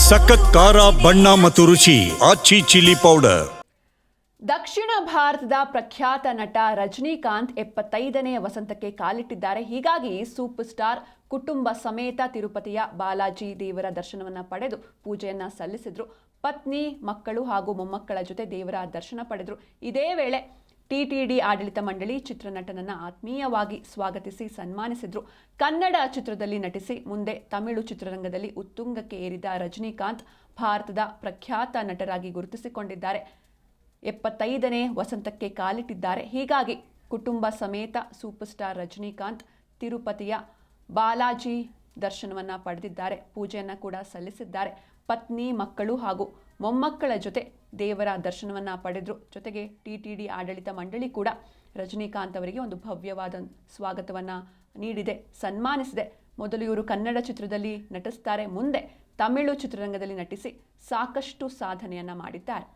ಸಖತ್ ಖಾರ ಬಣ್ಣ ಮತ್ತು ರುಚಿ ಆಚಿ ಚಿಲ್ಲಿ ಪೌಡರ್. ದಕ್ಷಿಣ ಭಾರತದ ಪ್ರಖ್ಯಾತ ನಟ ರಜನಿಕಾಂತ್ 75ನೇ ವಸಂತಕ್ಕೆ ಕಾಲಿಟ್ಟಿದ್ದಾರೆ. ಹೀಗಾಗಿ ಸೂಪರ್ ಸ್ಟಾರ್ ಕುಟುಂಬ ಸಮೇತ ತಿರುಪತಿಯ ಬಾಲಾಜಿ ದೇವರ ದರ್ಶನವನ್ನ ಪಡೆದು ಪೂಜೆಯನ್ನ ಸಲ್ಲಿಸಿದ್ರು. ಪತ್ನಿ, ಮಕ್ಕಳು ಹಾಗೂ ಮೊಮ್ಮಕ್ಕಳ ಜೊತೆ ದೇವರ ದರ್ಶನ ಪಡೆದರು. ಇದೇ ವೇಳೆ ಟಿಟಿಡಿ ಆಡಳಿತ ಮಂಡಳಿ ಚಿತ್ರನಟನನ್ನ ಆತ್ಮೀಯವಾಗಿ ಸ್ವಾಗತಿಸಿ ಸನ್ಮಾನಿಸಿದ್ರು. ಕನ್ನಡ ಚಿತ್ರದಲ್ಲಿ ನಟಿಸಿ ಮುಂದೆ ತಮಿಳು ಚಿತ್ರರಂಗದಲ್ಲಿ ಉತ್ತುಂಗಕ್ಕೆ ಏರಿದ ರಜನಿಕಾಂತ್ ಭಾರತದ ಪ್ರಖ್ಯಾತ ನಟರಾಗಿ ಗುರುತಿಸಿಕೊಂಡಿದ್ದಾರೆ. 75ನೇ ವಸಂತಕ್ಕೆ ಕಾಲಿಟ್ಟಿದ್ದಾರೆ. ಹೀಗಾಗಿ ಕುಟುಂಬ ಸಮೇತ ಸೂಪರ್ ಸ್ಟಾರ್ ರಜನಿಕಾಂತ್ ತಿರುಪತಿಯ ಬಾಲಾಜಿ ದರ್ಶನವನ್ನ ಪಡೆದಿದ್ದಾರೆ. ಪೂಜೆಯನ್ನ ಕೂಡ ಸಲ್ಲಿಸಿದ್ದಾರೆ. ಪತ್ನಿ, ಮಕ್ಕಳು ಹಾಗೂ ಮೊಮ್ಮಕ್ಕಳ ಜೊತೆ ದೇವರ ದರ್ಶನವನ್ನ ಪಡೆದ್ರು. ಜೊತೆಗೆ ಟಿಟಿಡಿ ಆಡಳಿತ ಮಂಡಳಿ ಕೂಡ ರಜನಿಕಾಂತ್ ಅವರಿಗೆ ಒಂದು ಭವ್ಯವಾದ ಸ್ವಾಗತವನ್ನ ನೀಡಿದೆ, ಸನ್ಮಾನಿಸಿದೆ. ಮೊದಲು ಇವರು ಕನ್ನಡ ಚಿತ್ರದಲ್ಲಿ ನಟಿಸ್ತಾರೆ, ಮುಂದೆ ತಮಿಳು ಚಿತ್ರರಂಗದಲ್ಲಿ ನಟಿಸಿ ಸಾಕಷ್ಟು ಸಾಧನೆಯನ್ನ ಮಾಡಿದ್ದಾರೆ.